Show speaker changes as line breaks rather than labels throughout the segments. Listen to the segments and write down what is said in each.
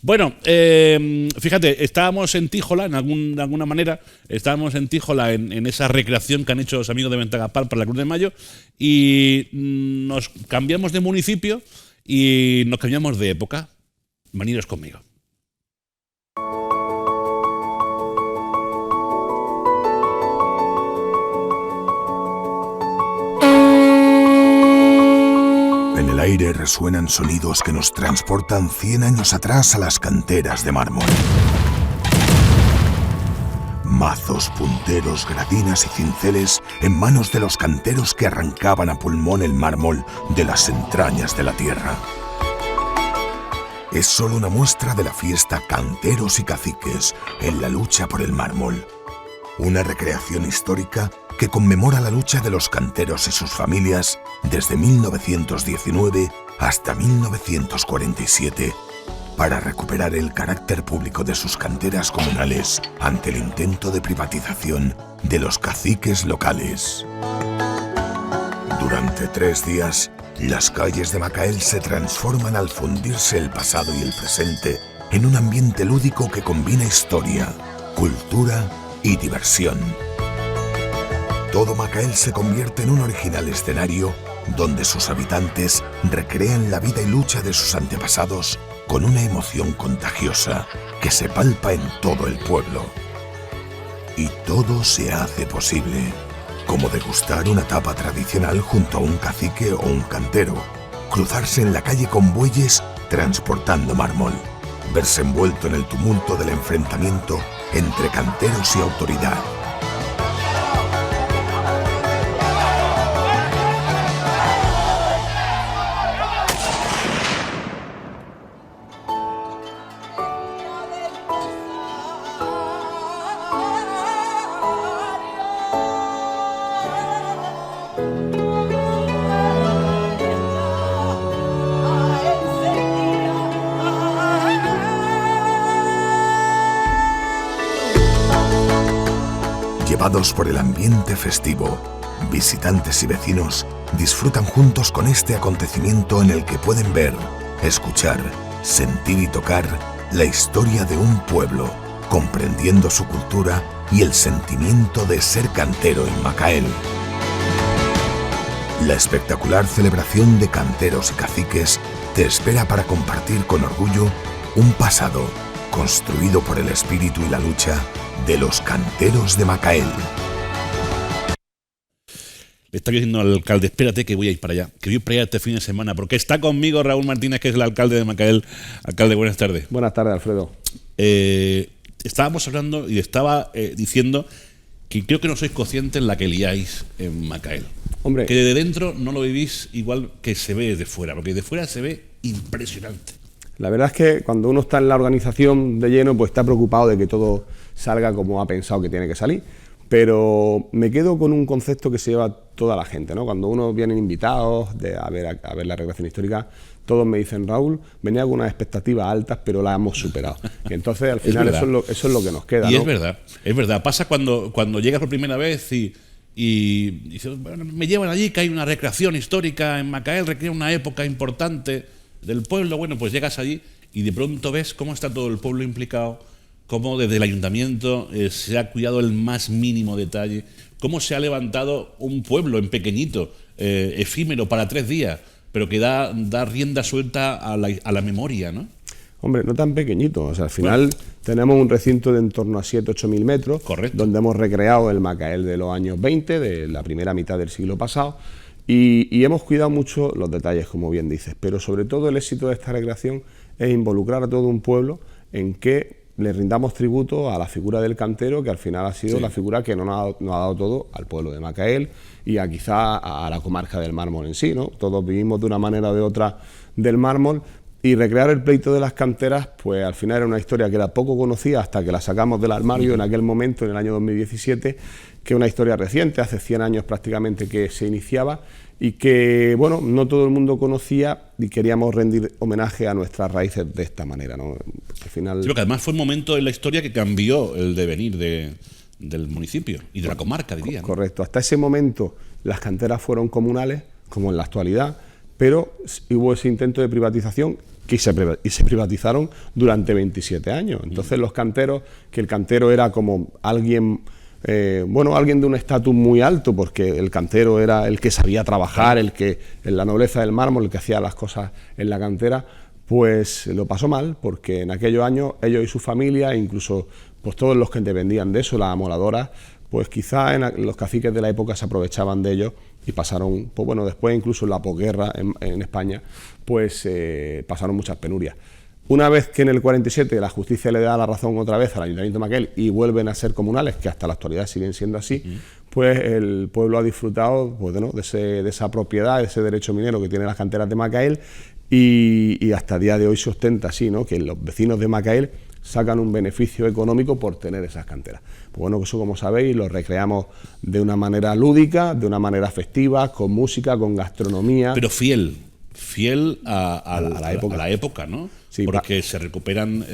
Bueno, fíjate, estábamos en Tíjola, de alguna manera, estábamos en Tíjola en esa recreación que han hecho los amigos de Ventagapar para la Cruz de Mayo y nos cambiamos de municipio y nos cambiamos de época. Veniros conmigo.
En el aire resuenan sonidos que nos transportan 100 años atrás a las canteras de mármol. Mazos, punteros, gradinas y cinceles en manos de los canteros que arrancaban a pulmón el mármol de las entrañas de la tierra. Es solo una muestra de la fiesta Canteros y Caciques en la lucha por el mármol. Una recreación histórica que conmemora la lucha de los canteros y sus familias desde 1919 hasta 1947 para recuperar el carácter público de sus canteras comunales ante el intento de privatización de los caciques locales. Durante 3 días, las calles de Macael se transforman al fundirse el pasado y el presente en un ambiente lúdico que combina historia, cultura y diversión. Todo Macael se convierte en un original escenario donde sus habitantes recrean la vida y lucha de sus antepasados con una emoción contagiosa que se palpa en todo el pueblo. Y todo se hace posible, como degustar una tapa tradicional junto a un cacique o un cantero, cruzarse en la calle con bueyes transportando mármol, verse envuelto en el tumulto del enfrentamiento entre canteros y autoridad. Llevados por el ambiente festivo, visitantes y vecinos disfrutan juntos con este acontecimiento en el que pueden ver, escuchar, sentir y tocar la historia de un pueblo, comprendiendo su cultura y el sentimiento de ser cantero en Macael. La espectacular celebración de canteros y caciques te espera para compartir con orgullo un pasado construido por el espíritu y la lucha de los canteros de Macael.
Le está diciendo al alcalde, espérate que voy a ir para allá, que voy para allá este fin de semana, porque está conmigo Raúl Martínez, que es el alcalde de Macael. Alcalde, buenas tardes.
Buenas tardes, Alfredo.
Estábamos hablando y estaba diciendo que creo que no sois conscientes en la que liáis en Macael.
Hombre,
que de dentro no lo vivís igual que se ve de fuera, porque de fuera se ve impresionante.
La verdad es que cuando uno está en la organización de lleno, pues está preocupado de que todo salga como ha pensado que tiene que salir. Pero me quedo con un concepto que se lleva toda la gente, ¿no? Cuando uno vienen invitados a ver la recreación histórica, todos me dicen, Raúl, venía con unas expectativas altas, pero las hemos superado. Y entonces al final eso es lo que nos queda,
y
¿no?
Es verdad. Pasa cuando llegas por primera vez y dices, bueno, me llevan allí, que hay una recreación histórica en Macael, recrea una época importante del pueblo. Bueno, pues llegas allí y de pronto ves cómo está todo el pueblo implicado, cómo desde el ayuntamiento se ha cuidado el más mínimo detalle, cómo se ha levantado un pueblo en pequeñito, efímero para 3 días, pero que da rienda suelta a la memoria, ¿no?
Hombre, no tan pequeñito, o sea, al final tenemos un recinto de en torno a 7.000 o 8.000 metros,
correcto,
donde hemos recreado el Macael de los años 20, de la primera mitad del siglo pasado, y hemos cuidado mucho los detalles, como bien dices, pero sobre todo el éxito de esta recreación es involucrar a todo un pueblo en que le rindamos tributo a la figura del cantero, que al final ha sido la figura que nos ha dado todo al pueblo de Macael y quizá a la comarca del mármol en sí, ¿no? Todos vivimos de una manera o de otra del mármol, y recrear el pleito de las canteras, pues al final era una historia que era poco conocida hasta que la sacamos del armario en aquel momento, en el año 2017, que es una historia reciente, hace 100 años prácticamente que se iniciaba, y que, bueno, no todo el mundo conocía y queríamos rendir homenaje a nuestras raíces de esta manera, ¿no? Al final...
Sí, porque además fue un momento en la historia que cambió el devenir del municipio y de la comarca, diría, ¿no?
Correcto. Hasta ese momento las canteras fueron comunales, como en la actualidad, pero hubo ese intento de privatización y se privatizaron durante 27 años. Entonces los canteros, que el cantero era como alguien, alguien de un estatus muy alto, porque el cantero era el que sabía trabajar, el que en la nobleza del mármol, el que hacía las cosas en la cantera, pues lo pasó mal, porque en aquellos años ellos y su familia, incluso pues todos los que dependían de eso, las amoladoras, pues quizá los caciques de la época se aprovechaban de ellos y pasaron, pues bueno, después incluso en la posguerra en España, pues pasaron muchas penurias. Una vez que en el 47 la justicia le da la razón otra vez al Ayuntamiento de Macael y vuelven a ser comunales, que hasta la actualidad siguen siendo así, pues el pueblo ha disfrutado pues, de esa propiedad, de ese derecho minero que tienen las canteras de Macael y hasta el día de hoy se ostenta así, ¿no? Que los vecinos de Macael sacan un beneficio económico por tener esas canteras. Pues bueno, eso como sabéis lo recreamos de una manera lúdica, de una manera festiva, con música, con gastronomía.
Pero fiel a la época, ¿no?
Sí,
porque se recuperan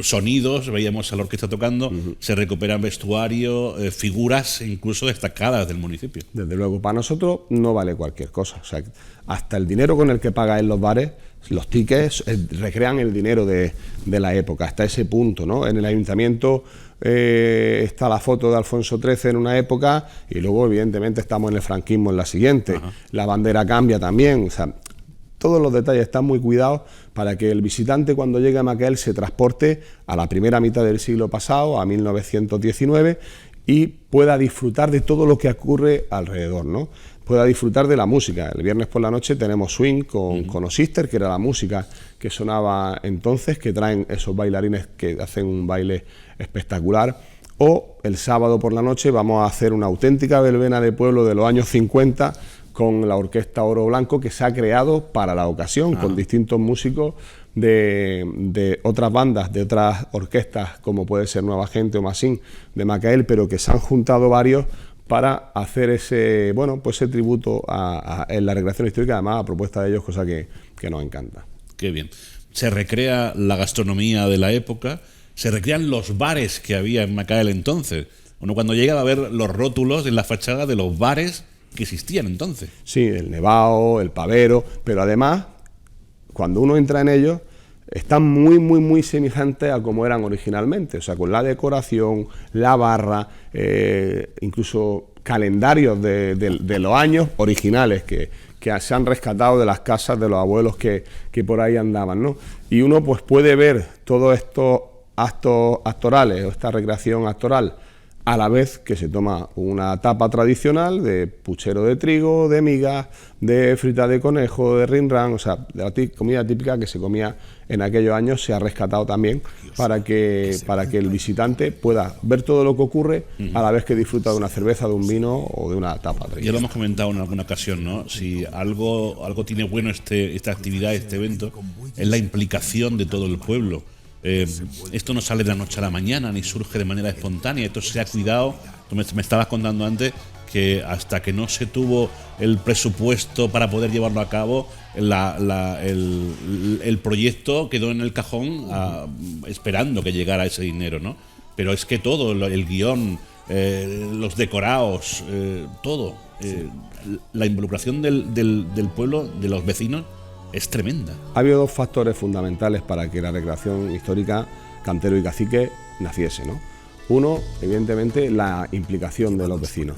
sonidos, veíamos a la orquesta tocando, se recuperan vestuario, figuras incluso destacadas del municipio.
Desde luego, para nosotros no vale cualquier cosa. O sea, hasta el dinero con el que pagas en los bares, los tickets recrean el dinero de la época, hasta ese punto, ¿no? En el ayuntamiento está la foto de Alfonso XIII en una época y luego evidentemente estamos en el franquismo en la siguiente. Ajá. La bandera cambia también, o sea, todos los detalles están muy cuidados para que el visitante cuando llegue a Macael se transporte a la primera mitad del siglo pasado, a 1919, y pueda disfrutar de todo lo que ocurre alrededor, ¿no? Pueda disfrutar de la música. El viernes por la noche tenemos swing con Osister, que era la música que sonaba entonces, que traen esos bailarines que hacen un baile espectacular. O el sábado por la noche vamos a hacer una auténtica verbena de pueblo de los años 50 con la Orquesta Oro Blanco, que se ha creado para la ocasión, con distintos músicos de otras bandas, de otras orquestas, como puede ser Nueva Gente o Masín de Macael, pero que se han juntado varios para hacer ese tributo en la recreación histórica, además a propuesta de ellos, cosa que nos encanta.
Qué bien. Se recrea la gastronomía de la época, se recrean los bares que había en Macael entonces. Uno cuando llega va a ver los rótulos en la fachada de los bares que existían entonces.
Sí, el Nevao, el Pavero, pero además, cuando uno entra en ellos, están muy semejantes a como eran originalmente, o sea, con la decoración, la barra, incluso calendarios de los años originales que se han rescatado de las casas de los abuelos que por ahí andaban, ¿no? Y uno pues puede ver todos estos actos actorales o esta recreación actoral a la vez que se toma una tapa tradicional de puchero de trigo, de migas, de frita de conejo, de rinrán, o sea, de la comida típica que se comía en aquellos años, se ha rescatado también para que el visitante pueda ver todo lo que ocurre a la vez que disfruta de una cerveza, de un vino o de una tapa tradicional.
Ya lo hemos comentado en alguna ocasión, ¿no? Si algo tiene bueno esta actividad, este evento, es la implicación de todo el pueblo. Esto no sale de la noche a la mañana ni surge de manera espontánea, esto se ha cuidado. Tú me estabas contando antes que hasta que no se tuvo el presupuesto para poder llevarlo a cabo, el proyecto quedó en el cajón esperando que llegara ese dinero, ¿no? Pero es que todo, el guión, los decorados, todo, la involucración del pueblo, de los vecinos, es tremenda.
Ha habido dos factores fundamentales para que la recreación histórica Cantero y Cacique naciese, ¿no? Uno, evidentemente, la implicación de los vecinos.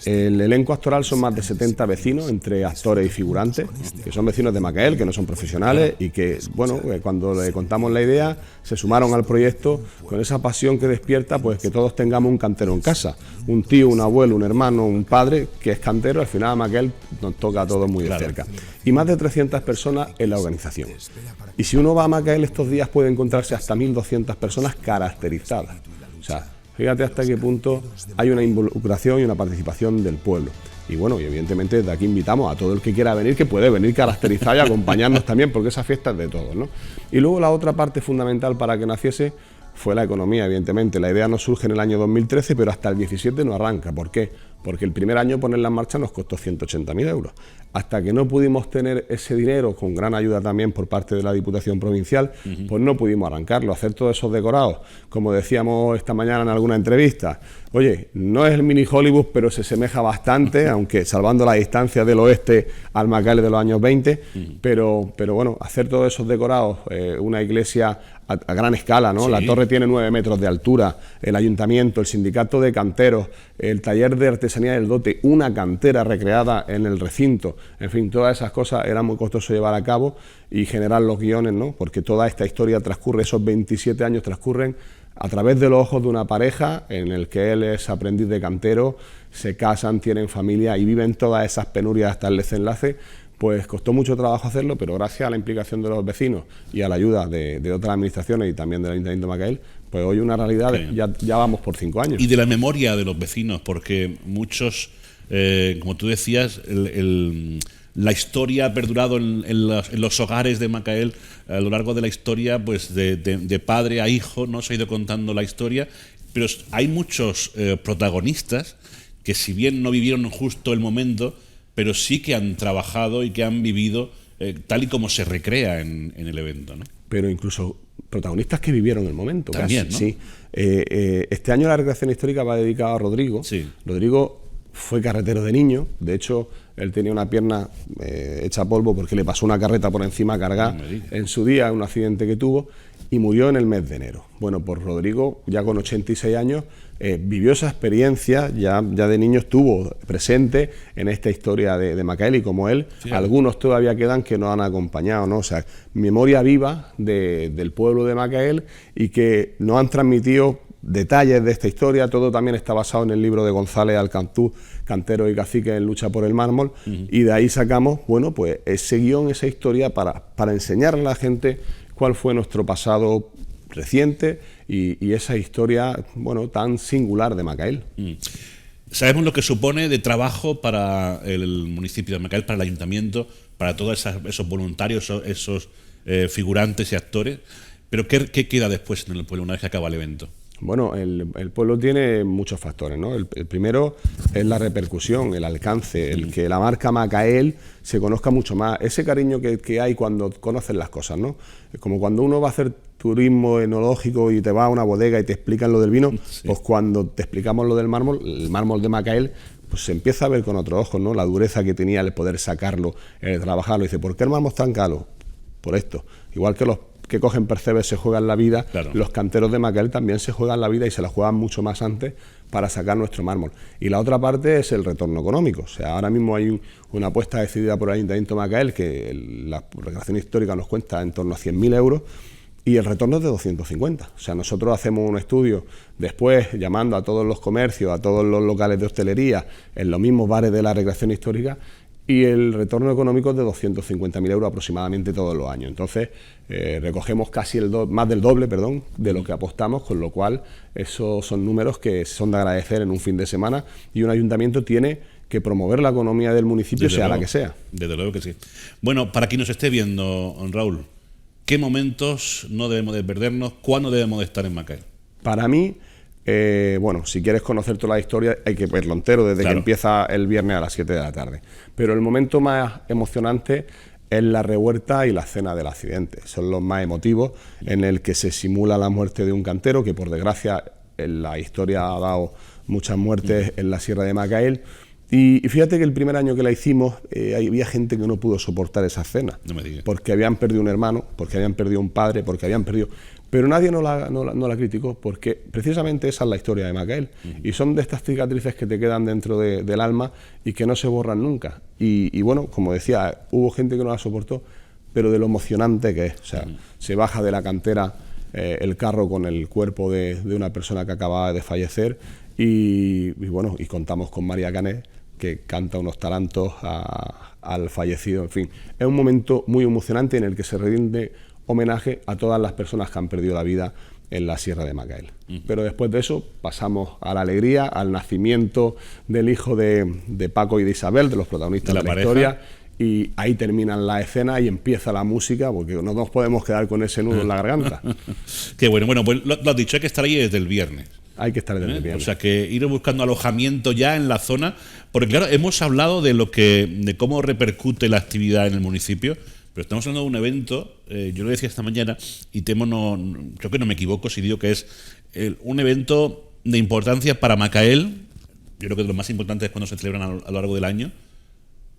El elenco actoral son más de 70 vecinos, entre actores y figurantes, que son vecinos de Macael, que no son profesionales y que, cuando le contamos la idea, se sumaron al proyecto con esa pasión que despierta, pues que todos tengamos un cantero en casa. Un tío, un abuelo, un hermano, un padre que es cantero, al final a Macael nos toca a todos muy de cerca. Y más de 300 personas en la organización. Y si uno va a Macael estos días puede encontrarse hasta 1.200 personas caracterizadas. O sea, fíjate hasta qué punto hay una involucración y una participación del pueblo. Y bueno, y evidentemente desde aquí invitamos a todo el que quiera venir, que puede venir caracterizado y acompañarnos también, porque esa fiesta es de todos, ¿no? Y luego la otra parte fundamental para que naciese fue la economía, evidentemente. La idea no surge en el año 2013, pero hasta el 17 no arranca. ¿Por qué? Porque el primer año ponerla en marcha nos costó 180.000 euros. Hasta que no pudimos tener ese dinero, con gran ayuda también por parte de la Diputación Provincial, pues no pudimos arrancarlo, hacer todos esos decorados. Como decíamos esta mañana en alguna entrevista, Oye, no es el mini Hollywood, pero se semeja bastante, aunque salvando la distancia del oeste al Macael de los años 20, pero bueno, hacer todos esos decorados, una iglesia a gran escala, ¿no?
Sí.
La torre tiene 9 metros de altura, el ayuntamiento, el sindicato de canteros, el taller de artesanía del dote, una cantera recreada en el recinto, en fin, todas esas cosas era muy costoso llevar a cabo y generar los guiones, ¿no? Porque toda esta historia transcurre, esos 27 años transcurren a través de los ojos de una pareja en el que él es aprendiz de cantero, se casan, tienen familia y viven todas esas penurias hasta el desenlace. Pues costó mucho trabajo hacerlo, pero gracias a la implicación de los vecinos y a la ayuda de otras administraciones y también del Ayuntamiento de Macael, pues hoy una realidad, ya vamos por 5 años.
Y de la memoria de los vecinos, porque muchos, como tú decías, la historia ha perdurado en los hogares de Macael a lo largo de la historia, pues de padre a hijo, ¿no? Se ha ido contando la historia, pero hay muchos protagonistas que, si bien no vivieron justo el momento, pero sí que han trabajado y que han vivido tal y como se recrea en el evento, ¿no?
Pero incluso protagonistas que vivieron el momento.
También,
casi,
¿no?
Sí. Este año la recreación histórica va dedicada a Rodrigo.
Sí.
Rodrigo fue carretero de niño, de hecho él tenía una pierna hecha polvo porque le pasó una carreta por encima cargada en su día, un accidente que tuvo, y murió en el mes de enero. Bueno, pues Rodrigo, ya con 86 años, vivió esa experiencia, ya de niño estuvo presente en esta historia de Macael, y como él, sí, algunos todavía quedan que nos han acompañado, ¿no? O sea, memoria viva del pueblo de Macael y que nos han transmitido detalles de esta historia. Todo también está basado en el libro de González Alcantú, Cantero y Cacique en lucha por el mármol, y de ahí sacamos, bueno, pues ese guión, esa historia para enseñarle a la gente cuál fue nuestro pasado reciente y esa historia, bueno, tan singular de Macael.
Sabemos lo que supone de trabajo para el municipio de Macael, para el ayuntamiento, para todos esos voluntarios, esos figurantes y actores, pero ¿qué queda después en el pueblo una vez que acaba el evento?
Bueno, el pueblo tiene muchos factores, ¿no? El primero es la repercusión, el alcance, el que la marca Macael se conozca mucho más, ese cariño que hay cuando conocen las cosas, ¿no? Como cuando uno va a hacer turismo enológico y te va a una bodega y te explican lo del vino, sí, pues cuando te explicamos lo del mármol, el mármol de Macael, pues se empieza a ver con otros ojos, ¿no? La dureza que tenía el poder sacarlo, el trabajarlo. Y dice, ¿por qué el mármol es tan caro? Por esto. Igual que los que cogen percebes se juegan la vida, claro, los canteros de Macael también se juegan la vida y se la juegan mucho más antes para sacar nuestro mármol. Y la otra parte es el retorno económico. O sea, ahora mismo hay una apuesta decidida por el Ayuntamiento de Macael que la recreación histórica nos cuesta en torno a 100.000 euros y el retorno es de 250. O sea, nosotros hacemos un estudio después llamando a todos los comercios, a todos los locales de hostelería, en los mismos bares de la recreación histórica, y el retorno económico es de 250.000 euros aproximadamente todos los años. Entonces, recogemos casi más del doble, de lo que apostamos, con lo cual esos son números que son de agradecer en un fin de semana, y un ayuntamiento tiene que promover la economía del municipio, sea la que sea.
Desde luego que sí. Bueno, para quien nos esté viendo, Raúl, ¿qué momentos no debemos de perdernos? ¿Cuándo debemos de estar en Macael?
Para mí, bueno, si quieres conocer toda la historia hay que verlo entero desde que empieza el viernes a las 7 de la tarde. Pero el momento más emocionante es la revuelta y la escena del accidente. Son los más emotivos, en el que se simula la muerte de un cantero, que por desgracia en la historia ha dado muchas muertes en la Sierra de Macael. Y fíjate que el primer año que la hicimos había gente que no pudo soportar esa escena, porque habían perdido un hermano, porque habían perdido un padre, porque habían perdido... Pero nadie no la criticó, porque precisamente esa es la historia de Macael. Y son de estas cicatrices que te quedan dentro del alma y que no se borran nunca. Y bueno, como decía, hubo gente que no la soportó, pero de lo emocionante que es. O sea, se baja de la cantera el carro con el cuerpo de una persona que acababa de fallecer y bueno, y contamos con María Canet, que canta unos tarantos al fallecido. En fin, es un momento muy emocionante en el que se rinde homenaje a todas las personas que han perdido la vida en la Sierra de Macael. Pero después de eso pasamos a la alegría, al nacimiento del hijo de Paco y de Isabel, de los protagonistas de la historia, y ahí terminan la escena y empieza la música, porque no nos podemos quedar con ese nudo en la garganta.
Qué bueno, pues lo has dicho, hay que estar ahí desde el viernes.
Hay que estar desde el viernes.
O sea, que ir buscando alojamiento ya en la zona, porque claro, hemos hablado de cómo repercute la actividad en el municipio, pero estamos hablando de un evento, yo lo decía esta mañana, y creo que no me equivoco si digo que es un evento de importancia para Macael, yo creo que de los más importantes cuando se celebran a lo largo del año,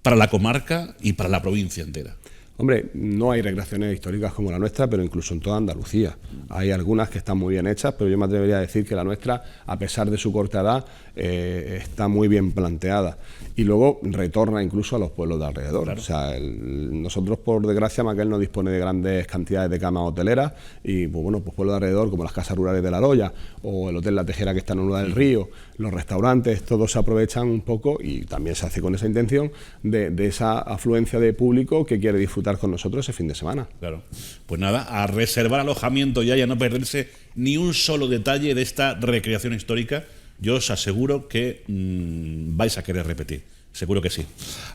para la comarca y para la provincia entera.
Hombre, no hay recreaciones históricas como la nuestra, pero incluso en toda Andalucía. Hay algunas que están muy bien hechas, pero yo me atrevería a decir que la nuestra, a pesar de su corta edad, está muy bien planteada. Y luego retorna incluso a los pueblos de alrededor. Claro. O sea, nosotros, por desgracia, Macael no dispone de grandes cantidades de camas hoteleras y, pues bueno, pues pueblos de alrededor, como las casas rurales de La Roya o el Hotel La Tejera que está en Nueva del Río, los restaurantes, todos se aprovechan un poco y también se hace con esa intención de esa afluencia de público que quiere disfrutar con nosotros ese fin de semana.
Claro. Pues nada, a reservar alojamiento ya y a no perderse ni un solo detalle de esta recreación histórica. Yo os aseguro que vais a querer repetir. Seguro que sí.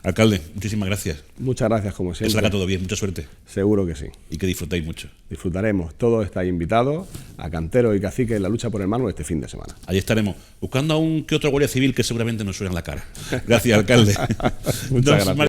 Alcalde, muchísimas gracias.
Muchas gracias, como siempre.
Que salga todo bien, mucha suerte.
Seguro que sí.
Y que disfrutéis mucho.
Disfrutaremos. Todos estáis invitados a Canteros y Caciques en la lucha por el Mármol este fin de semana.
Allí estaremos, buscando a un que otro guardia civil que seguramente nos suena en la cara. Gracias, alcalde.
Muchas gracias.